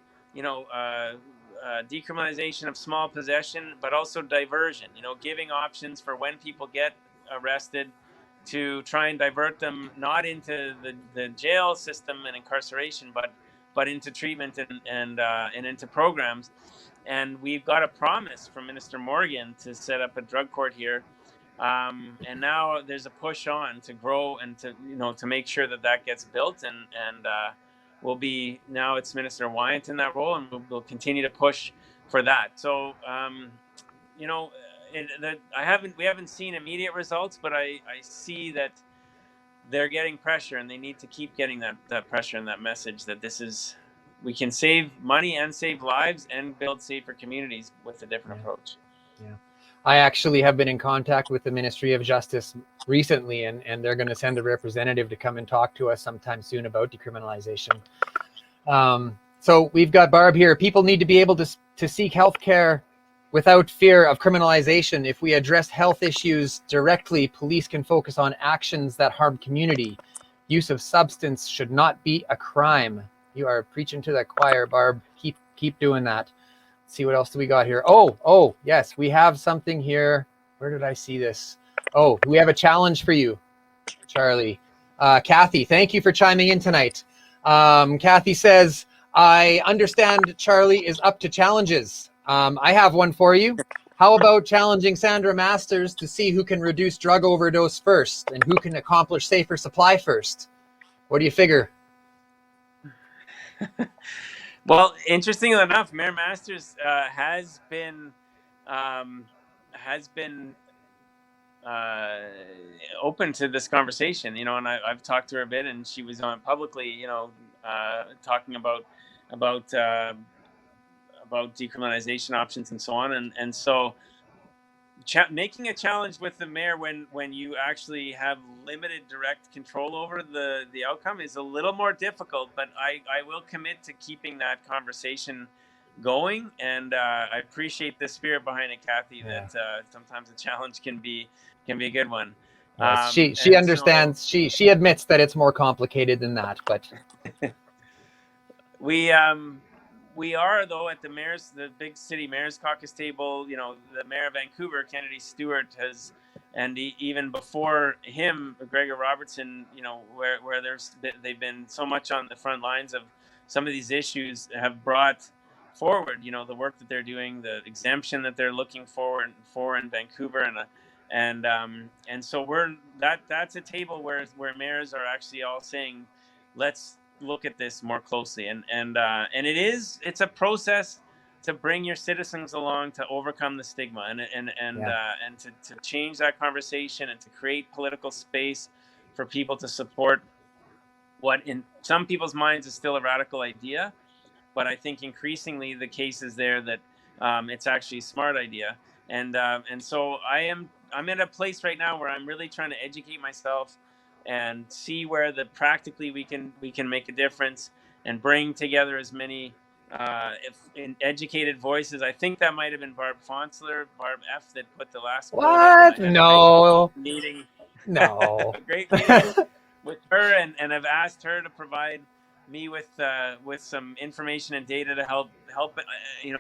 Decriminalization of small possession, but also diversion. Giving options for when people get arrested, to try and divert them not into the jail system and incarceration, but into treatment and into programs. And we've got a promise from Minister Morgan to set up a drug court here. And now there's a push on to grow and to make sure that gets built. And now it's Minister Wyant in that role, and we'll continue to push for that. So, we haven't seen immediate results, but I see that they're getting pressure, and they need to keep getting that pressure and that message that we can save money and save lives and build safer communities with a different approach. Yeah. I actually have been in contact with the Ministry of Justice recently, and they're going to send a representative to come and talk to us sometime soon about decriminalization. So we've got Barb here. People need to be able to seek health care without fear of criminalization. If we address health issues directly, police can focus on actions that harm community. Use of substance should not be a crime. You are preaching to the choir, Barb. Keep doing that. Let's see, what else do we got here? Oh, yes, we have something here. Where did I see this? Oh, we have a challenge for you, Charlie. Kathy, thank you for chiming in tonight. Kathy says, I understand Charlie is up to challenges. I have one for you. How about challenging Sandra Masters to see who can reduce drug overdose first and who can accomplish safer supply first? What do you figure? Well, interestingly enough, Mayor Masters has been open to this conversation, and I've talked to her a bit, and she was on publicly, talking about decriminalization options and so on, and so making a challenge with the mayor when you actually have limited direct control over the outcome is a little more difficult, but I will commit to keeping that conversation going, and I appreciate the spirit behind it, Kathy, Yeah. that sometimes a challenge can be a good one. Yes, she And so understands. She admits that it's more complicated than that, but we we are, though, at the big city mayor's caucus table. You know, the mayor of Vancouver, Kennedy Stewart, has, and even before him, Gregor Robertson. You know, where they've been so much on the front lines of some of these issues, have brought forward, you know, the work that they're doing, the exemption that they're looking for in Vancouver, and so that's a table where mayors are actually all saying, let's look at this more closely, and it's a process to bring your citizens along to overcome the stigma, yeah, and to change that conversation, and to create political space for people to support what in some people's minds is still a radical idea, but I think increasingly the case is there that it's actually a smart idea. And so I'm at a place right now where I'm really trying to educate myself and see where practically we can make a difference and bring together as many educated voices. I think that might have been Barb F that put the last quote up, and what? I had a great No, meeting, no. a great meeting with her, and I've asked her to provide me with some information and data to help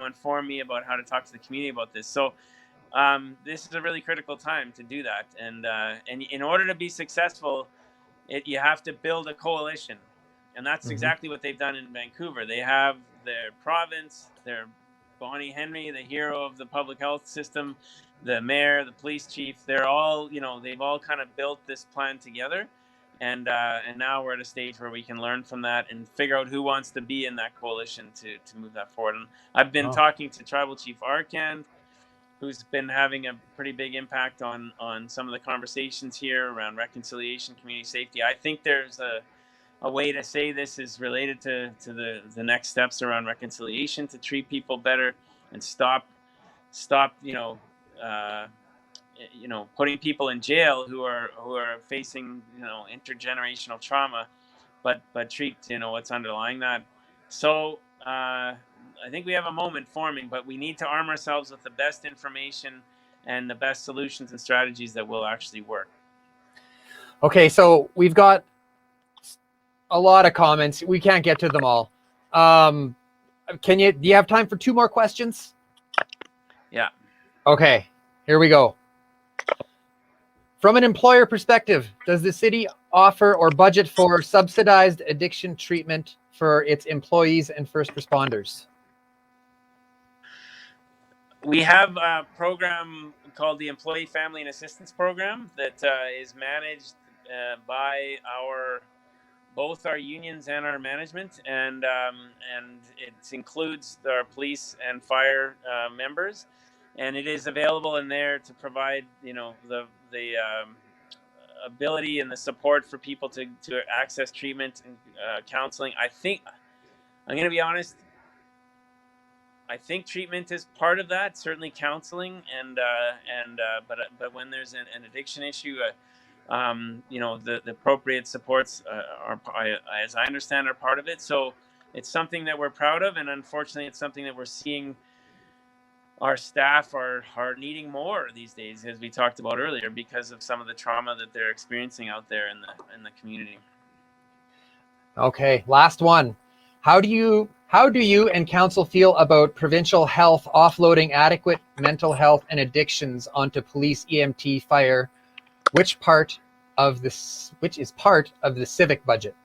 inform me about how to talk to the community about this. So this is a really critical time to do that, and in order to be successful, you have to build a coalition, and that's Hmm. exactly what they've done in Vancouver. They have their province, their Bonnie Henry, the hero of the public health system, the mayor, the police chief. They're all, they've all kind of built this plan together, and now we're at a stage where we can learn from that and figure out who wants to be in that coalition to move that forward. And I've been Oh, talking to Tribal Chief Arcand, who's been having a pretty big impact on some of the conversations here around reconciliation, community safety. I think there's a way to say this is related to the next steps around reconciliation, to treat people better and stop uh, putting people in jail who are facing intergenerational trauma, but treat what's underlying that. So I think we have a moment forming, but we need to arm ourselves with the best information and the best solutions and strategies that will actually work. okay. So we've got a lot of comments. We can't get to them all. Um, do you have time for two more questions? Yeah. Okay, here we go. From an employer perspective, does the city offer or budget for subsidized addiction treatment for its employees and first responders? We have a program called the Employee Family and Assistance Program that is managed by both our unions and our management, and it includes our police and fire members, and it is available in there to provide the ability and the support for people to access treatment and counseling. I think I'm going to be honest. I think treatment is part of that, certainly counseling, but when there's an addiction issue, the appropriate supports as I understand, are part of it. So it's something that we're proud of, and unfortunately, it's something that we're seeing our staff are needing more these days, as we talked about earlier, because of some of the trauma that they're experiencing out there in the community. Okay, last one. How do you and council feel about provincial health offloading adequate mental health and addictions onto police, EMT, fire, which is part of the civic budget?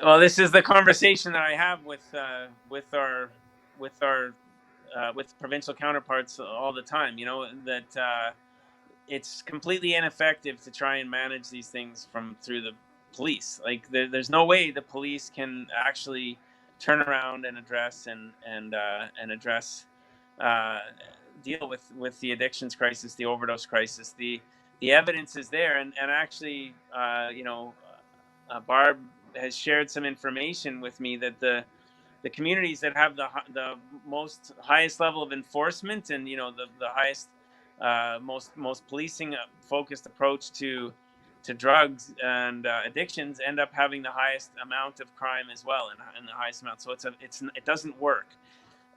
Well, this is the conversation that I have with provincial counterparts all the time. That it's completely ineffective to try and manage these things through the police. Like there's no way the police can actually turn around and address uh, deal with the addictions crisis, the overdose crisis. The evidence is there, and actually, Barb has shared some information with me that the communities that have the most highest level of enforcement and, you know, the highest most policing focused approach to drugs and addictions end up having the highest amount of crime as well, and the highest amount. So it doesn't work,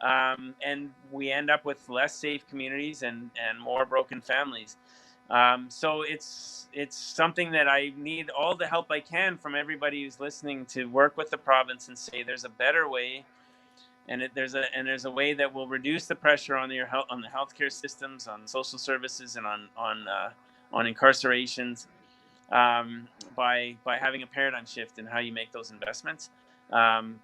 and we end up with less safe communities and more broken families. So it's something that I need all the help I can from everybody who's listening to work with the province and say there's a better way, and there's a way that will reduce the pressure on your health, on the healthcare systems, on social services, and on incarcerations, by having a paradigm shift in how you make those investments. I'm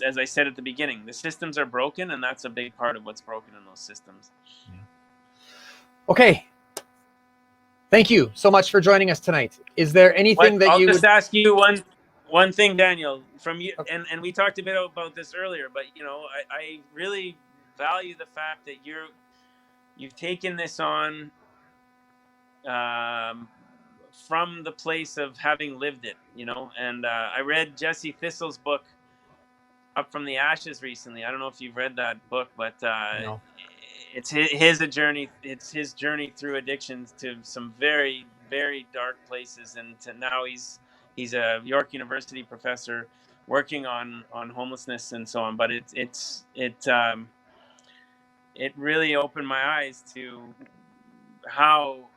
as I said at the beginning, the systems are broken, and that's a big part of what's broken in those systems. Yeah. Okay. Thank you so much for joining us tonight. Is there anything that I'll you just would ask you one thing, Daniel, from you, okay. and we talked a bit about this earlier, but you know, I really value the fact that you've taken this on from the place of having lived it, you know. And I read Jesse Thistle's book, Up from the Ashes, recently. I don't know if you've read that book, but no. It's his journey. It's his journey through addictions to some very, very dark places, and to now he's a York University professor working on homelessness and so on. But it really opened my eyes to how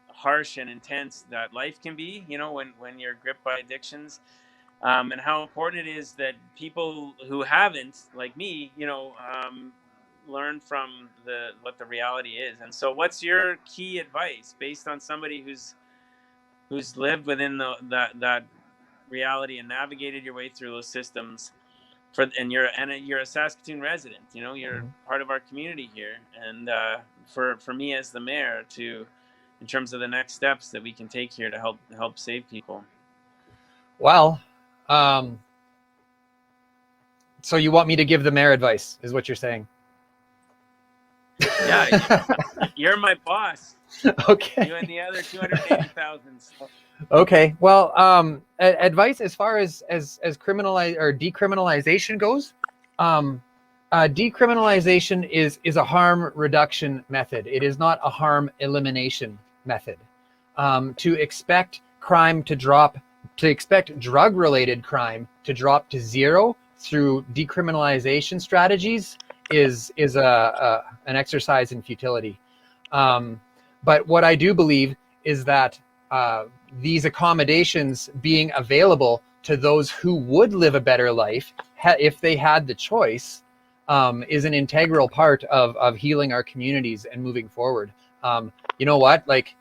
harsh and intense that life can be, you know, when you're gripped by addictions, and how important it is that people who haven't, like me, you know, learn from what the reality is. And so what's your key advice based on somebody who's lived within that reality and navigated your way through those systems, and you're a Saskatoon resident, you know, you're part of our community here, and for me as the mayor, in terms of the next steps that we can take here to help save people? Well, so you want me to give the mayor advice, is what you're saying? Yeah, you're my boss. Okay. You and the other 280,000. Okay. Well, advice as far as criminalize or decriminalization goes, decriminalization is a harm reduction method. It is not a harm elimination method. To expect crime to drop, to expect drug-related crime to drop to zero through decriminalization strategies is an exercise in futility. But what I do believe is that these accommodations being available to those who would live a better life if they had the choice is an integral part of healing our communities and moving forward. You know what? Like,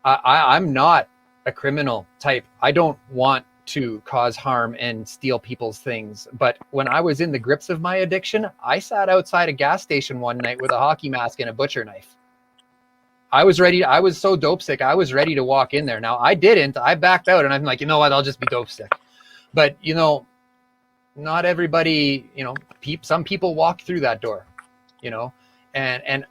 I'm not a criminal type. I don't want to cause harm and steal people's things. But when I was in the grips of my addiction, I sat outside a gas station one night with a hockey mask and a butcher knife. I was ready. I was so dope sick. I was ready to walk in there. Now I didn't. I backed out, and I'm like, you know what? I'll just be dope sick. But you know, not everybody. You know, some people walk through that door. You know, and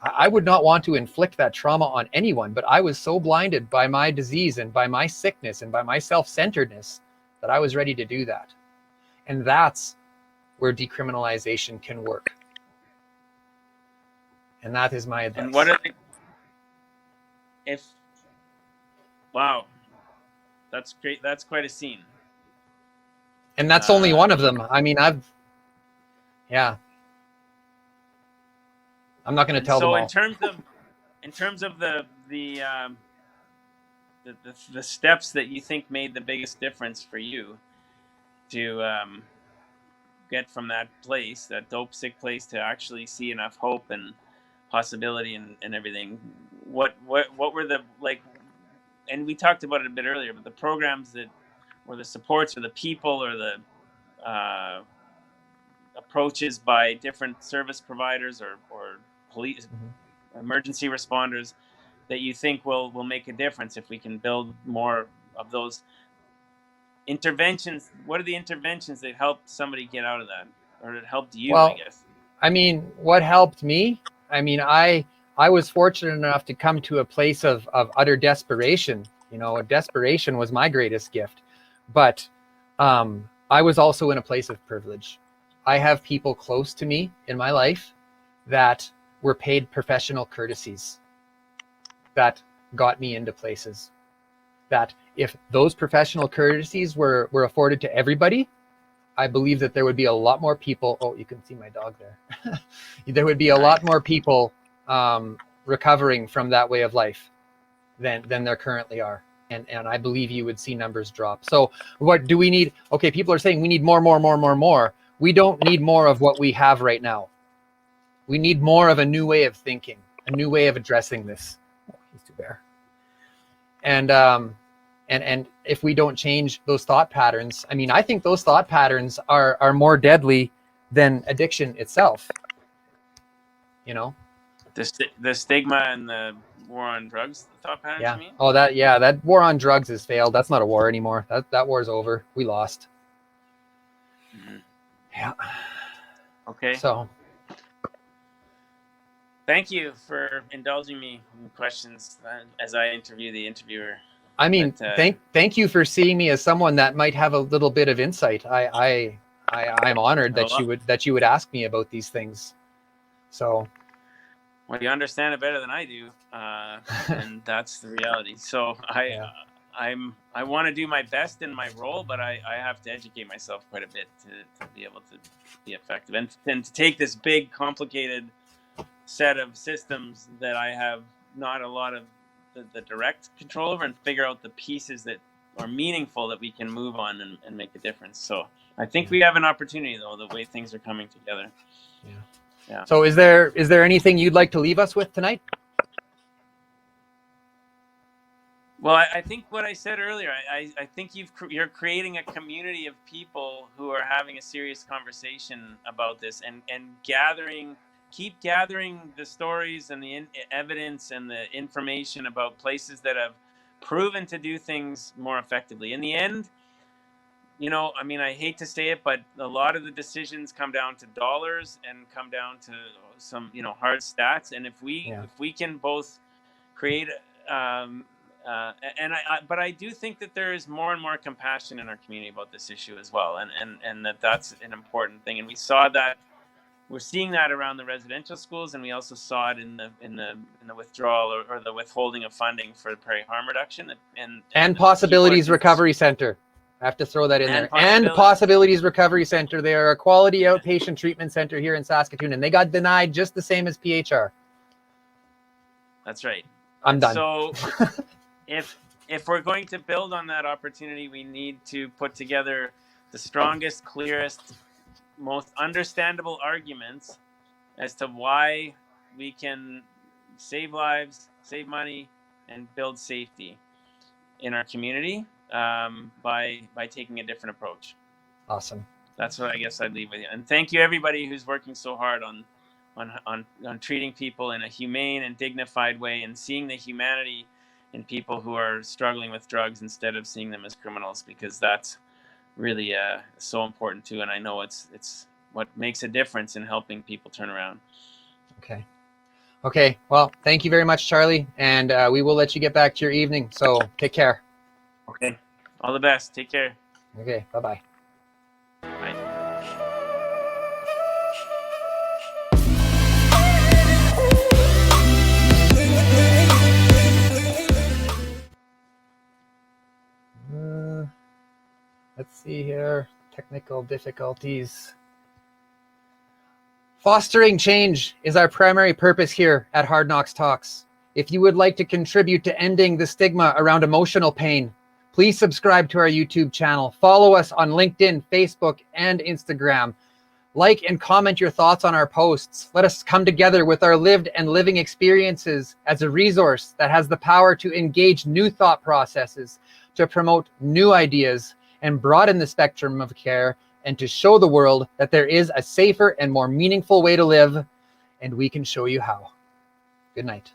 I would not want to inflict that trauma on anyone. But I was so blinded by my disease and by my sickness and by my self-centeredness that I was ready to do that. And that's where decriminalization can work. And that is my advice. And what are wow, that's great. That's quite a scene. And that's only one of them. I mean, yeah. I'm not going to tell them all. So in terms of the steps that you think made the biggest difference for you to get from that place, that dope sick place, to actually see enough hope and possibility and everything, what were the, like, and we talked about it a bit earlier, but the programs that, or the supports, or the people, or the approaches by different service providers or police, emergency responders, that you think will make a difference if we can build more of those interventions? What are the interventions that helped somebody get out of that, or that helped you? Well, I guess. I mean, what helped me? I mean, I was fortunate enough to come to a place of utter desperation. You know, desperation was my greatest gift. But I was also in a place of privilege. I have people close to me in my life that were paid professional courtesies that got me into places that if those professional courtesies were afforded to everybody, I believe that there would be a lot more people. Oh, you can see my dog there. There would be a lot more people recovering from that way of life than there currently are. And I believe you would see numbers drop. So what do we need? Okay, people are saying we need more. We don't need more of what we have right now. We need more of a new way of thinking, a new way of addressing this. Oh, he's too bare. And if we don't change those thought patterns, I mean, I think those thought patterns are more deadly than addiction itself. You know, The stigma and the war on drugs, the thought patterns, yeah. you mean? Oh, that war on drugs has failed. That's not a war anymore. That war's over. We lost. Mm-hmm. Yeah. Okay. So thank you for indulging me in questions as I interview the interviewer. I mean, thank you for seeing me as someone that might have a little bit of insight. I'm honored that you would ask me about these things. So, well, you understand it better than I do, and that's the reality. So I want to do my best in my role, but I have to educate myself quite a bit to be able to be effective and to take this big, complicated set of systems that I have not a lot of the direct control over and figure out the pieces that are meaningful that we can move on and make a difference. So I think we have an opportunity, though, the way things are coming together. Yeah. So is there anything you'd like to leave us with tonight? Well, I think what I said earlier, I think you're creating a community of people who are having a serious conversation about this and keep gathering the stories and the evidence and the information about places that have proven to do things more effectively. In the end, I mean, I hate to say it, but a lot of the decisions come down to dollars and come down to some, hard stats. And if we can both create, but I do think that there is more and more compassion in our community about this issue as well, and that's an important thing. And we saw that. We're seeing that around the residential schools, and we also saw it in the withdrawal or the withholding of funding for prairie harm reduction and Possibilities Recovery Center. I have to throw that in there. And Possibilities Recovery Center. They are a quality outpatient treatment center here in Saskatoon, and they got denied just the same as PHR. That's right. I'm done. So if we're going to build on that opportunity, we need to put together the strongest, clearest, most understandable arguments as to why we can save lives, save money, and build safety in our community by taking a different approach. Awesome. That's what I guess I'd leave with you. And thank you everybody who's working so hard on treating people in a humane and dignified way and seeing the humanity in people who are struggling with drugs instead of seeing them as criminals, because that's really so important too. And I know it's what makes a difference in helping people turn around. Okay. Well, thank you very much, Charlie. And we will let you get back to your evening. So take care. Okay. All the best. Take care. Okay. Bye-bye. Bye. Let's see here. Technical difficulties. Fostering change is our primary purpose here at Hard Knox Talks. If you would like to contribute to ending the stigma around emotional pain, please subscribe to our YouTube channel. Follow us on LinkedIn, Facebook, and Instagram. Like and comment your thoughts on our posts. Let us come together with our lived and living experiences as a resource that has the power to engage new thought processes, to promote new ideas, and broaden the spectrum of care, and to show the world that there is a safer and more meaningful way to live, and we can show you how. Good night.